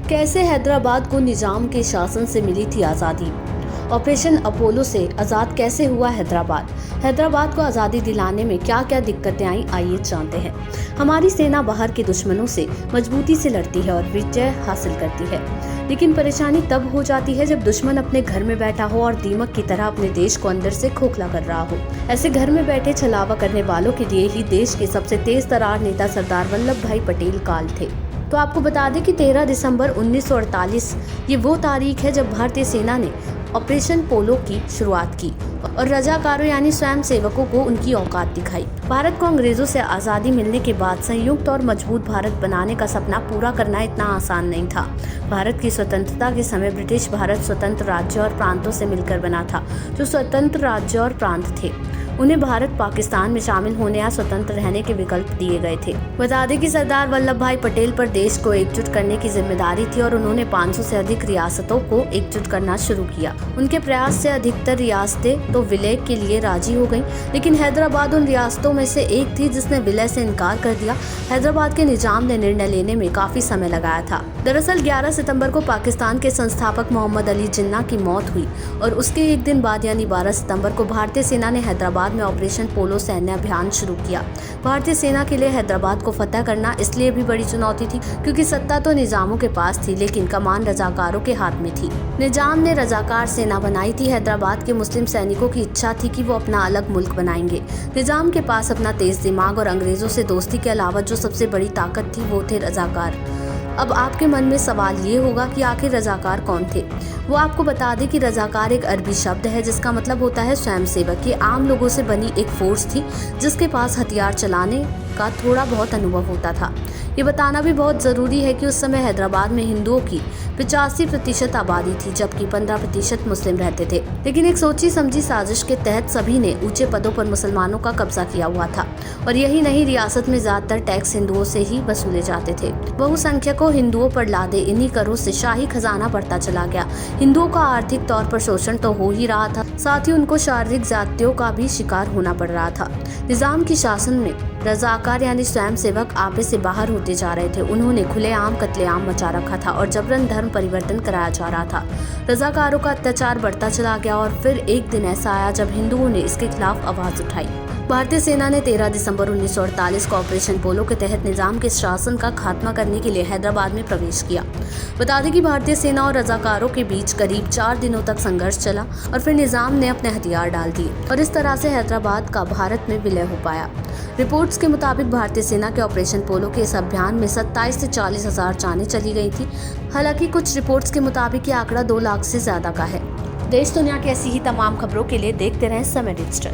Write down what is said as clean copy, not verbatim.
कैसे हैदराबाद को निजाम के शासन से मिली थी आज़ादी। ऑपरेशन अपोलो से आज़ाद कैसे हुआ हैदराबाद। हैदराबाद को आज़ादी दिलाने में क्या क्या दिक्कतें आई, आइए जानते हैं। हमारी सेना बाहर के दुश्मनों से मजबूती से लड़ती है और विजय हासिल करती है, लेकिन परेशानी तब हो जाती है जब दुश्मन अपने घर में बैठा हो और दीमक की तरह अपने देश को अंदर से खोखला कर रहा हो। ऐसे घर में बैठे छलावा करने वालों के लिए ही देश के सबसे तेज तर्रार नेता सरदार वल्लभ भाई पटेल काल थे। तो आपको बता दें कि 13 दिसंबर 1948 ये वो तारीख है जब भारतीय सेना ने ऑपरेशन पोलो की शुरुआत की और रजाकारों यानी स्वयं सेवकों को उनकी औकात दिखाई। भारत को अंग्रेजों से आज़ादी मिलने के बाद संयुक्त और मजबूत भारत बनाने का सपना पूरा करना इतना आसान नहीं था। भारत की स्वतंत्रता के समय ब्रिटिश भारत स्वतंत्र राज्यों और प्रांतों से मिलकर बना था। जो स्वतंत्र राज्य और प्रांत थे उन्हें भारत पाकिस्तान में शामिल होने या स्वतंत्र रहने के विकल्प दिए गए थे। बता दें कि सरदार वल्लभ भाई पटेल पर देश को एकजुट करने की जिम्मेदारी थी और उन्होंने 500 से अधिक रियासतों को एकजुट करना शुरू किया। उनके प्रयास से अधिकतर रियासतें तो विलय के लिए राजी हो गईं, लेकिन हैदराबाद उन रियासतों में से एक थी जिसने विलय से इनकार कर दिया। हैदराबाद के निजाम ने निर्णय लेने में काफी समय लगाया था। दरअसल 11 सितंबर को पाकिस्तान के संस्थापक मोहम्मद अली जिन्ना की मौत हुई और उसके एक दिन बाद यानी 12 सितंबर को भारतीय सेना ने हैदराबाद में ऑपरेशन पोलो सैन्य अभियान शुरू किया। भारतीय सेना के लिए हैदराबाद को फतह करना इसलिए भी बड़ी चुनौती थी क्योंकि सत्ता तो निजामों के पास थी, लेकिन कमान रजाकारों के हाथ में थी। निजाम ने रजाकार सेना बनाई थी। हैदराबाद के मुस्लिम सैनिकों की इच्छा थी कि वो अपना अलग मुल्क बनाएंगे। निजाम के पास अपना तेज दिमाग और अंग्रेजों से दोस्ती के अलावा जो सबसे बड़ी ताकत थी वो थे रजाकार। अब आपके मन में सवाल ये होगा कि आखिर रजाकार कौन थे। वो आपको बता दें कि रजाकार एक अरबी शब्द है जिसका मतलब होता है स्वयंसेवक। ये आम लोगों से बनी एक फोर्स थी जिसके पास हथियार चलाने का थोड़ा बहुत अनुभव होता था। ये बताना भी बहुत ज़रूरी है कि उस समय हैदराबाद में हिंदुओं की 85% आबादी थी, जबकि 15% मुस्लिम रहते थे। लेकिन एक सोची समझी साजिश के तहत सभी ने ऊंचे पदों पर मुसलमानों का कब्जा किया हुआ था और यही नहीं, रियासत में ज़्यादातर टैक्स हिंदुओं से ही वसूले जाते थे। बहुसंख्यकों हिंदुओं पर लादे इन्हीं करों से शाही खजाना बढ़ता चला गया। हिंदुओं का आर्थिक तौर पर शोषण तो हो ही रहा था, साथ ही उनको शारीरिक जातियों का भी शिकार होना पड़ रहा था। निजाम की शासन में रजाकार यानी स्वयंसेवक आपे से बाहर होते जा रहे थे। उन्होंने खुलेआम कत्लेआम मचा रखा था और जबरन धर्म परिवर्तन कराया जा रहा था। रजाकारों का अत्याचार बढ़ता चला गया और फिर एक दिन ऐसा आया जब हिंदुओं ने इसके खिलाफ आवाज उठाई। भारतीय सेना ने 13 दिसंबर 1948 को ऑपरेशन पोलो के तहत निजाम के शासन का खात्मा करने के लिए हैदराबाद में प्रवेश किया। बता दें कि भारतीय सेना और रजाकारों के बीच करीब 4 दिनों तक संघर्ष चला और फिर निजाम ने अपने हथियार डाल दिए और इस तरह से हैदराबाद का भारत में विलय हो पाया। रिपोर्ट्स के मुताबिक भारतीय सेना के ऑपरेशन पोलो के इस अभियान में 27 से 40 हजार जानें चली गई थी। हालांकि कुछ रिपोर्ट्स के मुताबिक ये आंकड़ा 2 लाख से ज्यादा का है। देश दुनिया की ऐसी ही तमाम खबरों के लिए देखते रहें समय डिजिटल।